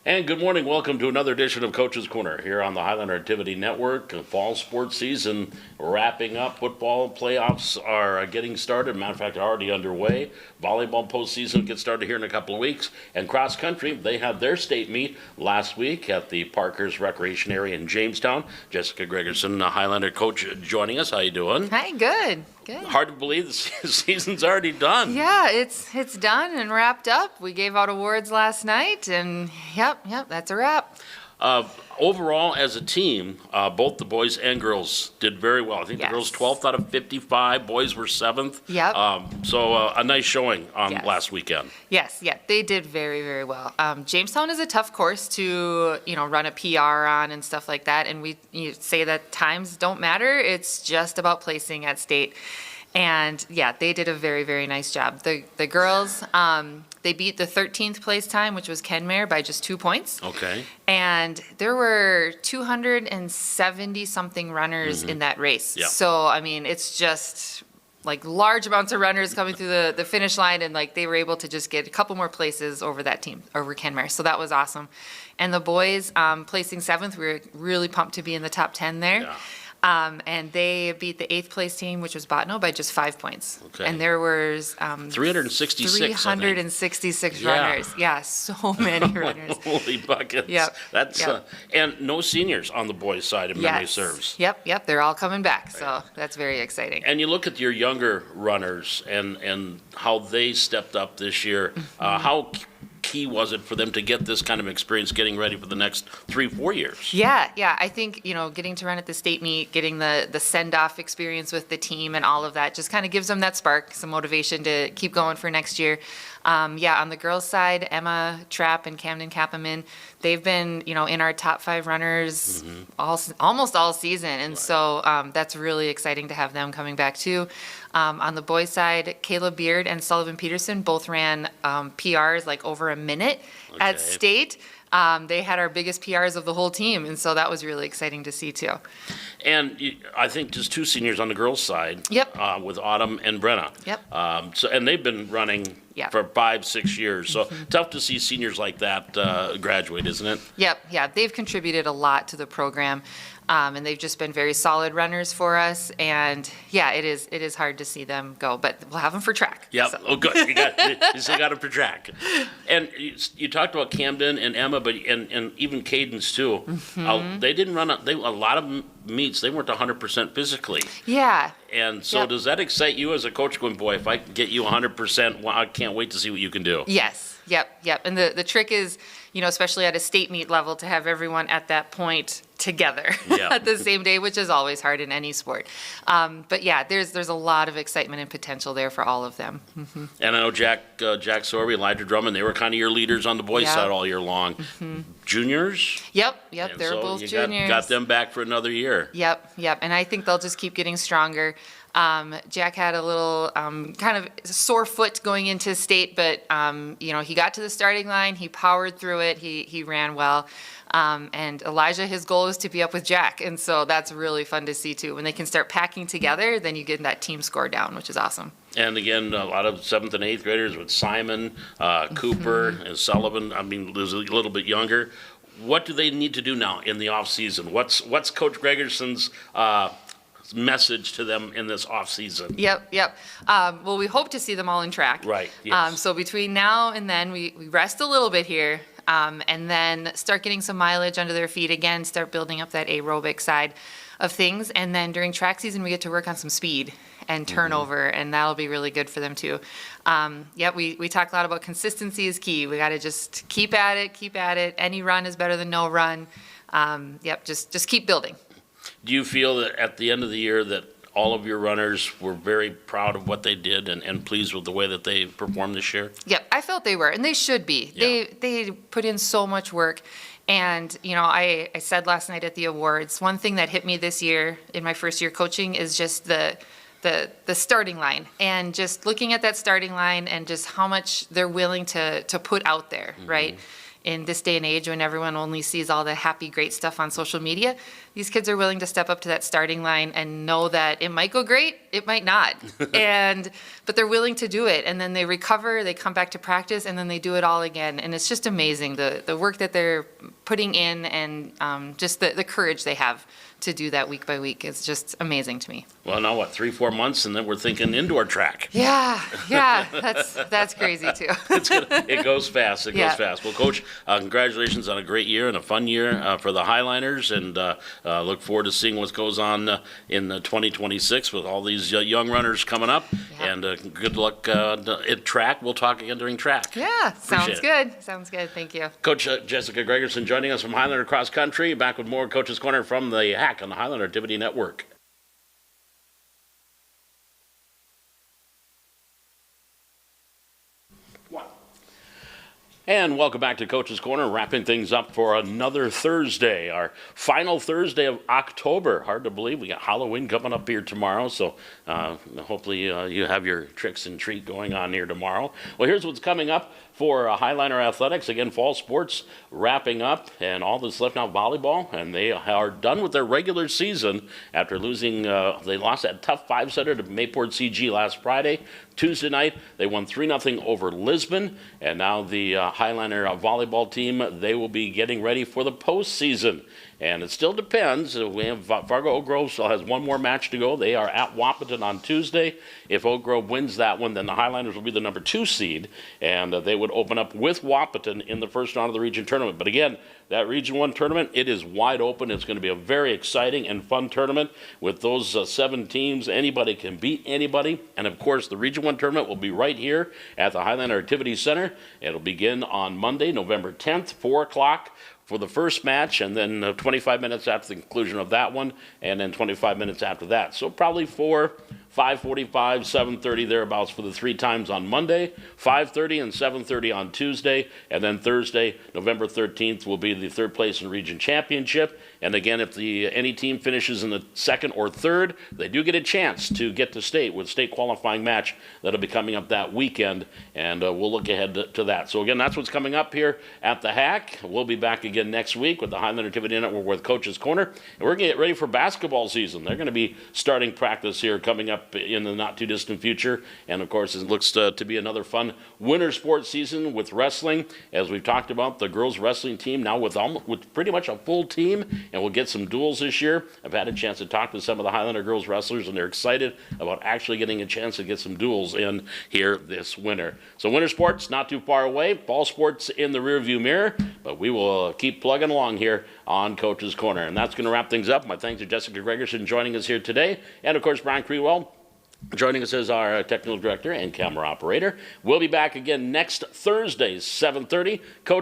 And good morning. Welcome to another edition of Coach's Corner here on the Highlander Activity Network. Fall sports season wrapping up. Football playoffs are getting started. Matter of fact, they're already underway. Volleyball postseason gets started here in a couple of weeks. And cross country, they had their state meet last week at the Parker's Recreation Area in Jamestown. Jessica Gregerson, the Highlander coach, joining us. How you doing? Hi, good. Good. Hard to believe the season's already done. Yeah, it's done and wrapped up. We gave out awards last night, and yep, that's a wrap. Overall, as a team, both the boys and girls did very well. I think the girls 12th out of 55, boys were 7th. Yep. So a nice showing last weekend. Yes, they did very, very well. Jamestown is a tough course to run a PR on and stuff like that, and you say that times don't matter. It's just about placing at state. And yeah, they did a very, very nice job. The girls, they beat the 13th place time, which was Kenmare, by just 2 points. Okay. And there were 270 something runners in that race. Yep. So I mean, it's just like large amounts of runners coming through the finish line, and like they were able to just get a couple more places over that team, over Kenmare. So that was awesome. And the boys placing 7th, we were really pumped to be in the top 10 there. Yeah. And they beat the 8th place team, which was Botno, by just 5 points. Okay. And there was 366 runners. Yeah, so many runners. Holy buckets. Yep. That's and no seniors on the boys' side, if memory serves. Yep. They're all coming back, so that's very exciting. And you look at your younger runners and how they stepped up this year. How key was it for them to get this kind of experience getting ready for the next 3-4 years? Yeah. I think, getting to run at the state meet, getting the send-off experience with the team and all of that just kind of gives them that spark, some motivation to keep going for next year. On the girls' side, Emma Trapp and Camden Kappaman, they've been, in our top 5 runners almost all season. And so that's really exciting to have them coming back too. On the boys' side, Caleb Beard and Sullivan Peterson both ran PRs like over a minute at state. They had our biggest PRs of the whole team, and so that was really exciting to see too. And I think just 2 seniors on the girls' side. Yep. With Autumn and Brenna. Yep. And they've been running for 5-6 years. So tough to see seniors like that graduate, isn't it? Yep. Yeah, they've contributed a lot to the program. And they've just been very solid runners for us. And yeah, it is hard to see them go, but we'll have them for track. Yep. So. Oh, good. You still got them for track. And you talked about Camden and Emma, but and even Cadence too. They didn't run a lot of meets. They weren't 100% physically. Yeah. And so does that excite you as a coach going, boy, if I can get you 100%, well, I can't wait to see what you can do. Yes. Yep. And the trick is, especially at a state meet level, to have everyone at that point together at the same day, which is always hard in any sport. But yeah, there's a lot of excitement and potential there for all of them. And I know Jack Sorby, Elijah Drummond, they were kind of your leaders on the boys' side all year long. Juniors? Yep. They're so both juniors. Got them back for another year. Yep. And I think they'll just keep getting stronger. Jack had a little kind of sore foot going into state, but he got to the starting line. He powered through it. He ran well. And Elijah, his goal is to be up with Jack, and so that's really fun to see too. When they can start packing together, then you get that team score down, which is awesome. And again, a lot of 7th and 8th graders with Simon, Cooper, and Sullivan. I mean, there's a little bit younger. What do they need to do now in the off season? What's Coach Gregerson's message to them in this off season? Yep. Well, we hope to see them all in track. Right. Yes. So between now and then, we rest a little bit here, and then start getting some mileage under their feet again. Start building up that aerobic side of things, and then during track season, we get to work on some speed and turnover, and that'll be really good for them too. We talk a lot about consistency is key. We got to just keep at it. Any run is better than no run. Just keep building. Do you feel that at the end of the year that all of your runners were very proud of what they did and pleased with the way that they performed this year? Yep, I felt they were, and they should be. Yeah. They put in so much work. And, I said last night at the awards, one thing that hit me this year in my first year coaching is just the starting line, and just looking at that starting line and just how much they're willing to put out there, right? in this day and age when everyone only sees all the happy, great stuff on social media, these kids are willing to step up to that starting line and know that it might go great, it might not. But they're willing to do it. And then they recover, they come back to practice, and then they do it all again. And it's just amazing, the work that they're putting in and just the courage they have to do that week by week is just amazing to me. Well, now what, 3-4 months, and then we're thinking indoor track. Yeah, that's crazy too. It goes fast. It Yeah. goes fast. Well, Coach, congratulations on a great year and a fun year for the Highliners, and look forward to seeing what goes on in 2026 with all these young runners coming up. Yeah. And good luck at track. We'll talk again during track. Yeah, sounds Appreciate good. Sounds good. Thank you. Coach Jessica Gregerson joining us from Highlander Cross Country. Back with more Coach's Corner from the Hack on the Highlander Activity Network. And welcome back to Coach's Corner, wrapping things up for another Thursday, our final Thursday of October. Hard to believe, we got Halloween coming up here tomorrow, so hopefully you have your tricks and treat going on here tomorrow. Well, here's what's coming up for Highliner Athletics. Again, fall sports wrapping up, and all that's left now volleyball, and they are done with their regular season after losing, they lost that tough 5-setter to Mayport CG last Friday. Tuesday night, they won 3-0 over Lisbon, and now the Highliner volleyball team, they will be getting ready for the postseason. And it still depends. We have Fargo Oak Grove still has one more match to go. They are at Wahpeton on Tuesday. If Oak Grove wins that one, then the Highlanders will be the number 2 seed, and they would open up with Wahpeton in the first round of the region tournament. But again, that Region 1 tournament, it is wide open. It's going to be a very exciting and fun tournament with those 7 teams. Anybody can beat anybody. And, of course, the Region 1 tournament will be right here at the Highlander Activity Center. It'll begin on Monday, November 10th, 4 o'clock. For the first match, and then 25 minutes after the conclusion of that one, and then 25 minutes after that. So probably 5:45, 7:30 thereabouts for the 3 times on Monday, 5:30 and 7:30 on Tuesday, and then Thursday, November 13th, will be the third place in region championship. And again, if any team finishes in the second or third, they do get a chance to get to state with state qualifying match that'll be coming up that weekend, and we'll look ahead to that. So again, that's what's coming up here at the Hack. We'll be back again next week with the Highlander Activity Network with Coach's Corner, and we're going to get ready for basketball season. They're going to be starting practice here coming up in the not too distant future, and of course it looks to be another fun winter sports season with wrestling. As we've talked about, the girls wrestling team now with pretty much a full team, and we'll get some duels this year. I've had a chance to talk to some of the Highlander girls wrestlers, and they're excited about actually getting a chance to get some duels in here this winter. So winter sports not too far away, fall sports in the rearview mirror, but we will keep plugging along here on Coach's Corner. And that's going to wrap things up. My thanks to Jessica Gregerson joining us here today, and of course Brian Crewell joining us as our technical director and camera operator. We'll be back again next Thursday, 7:30. Coach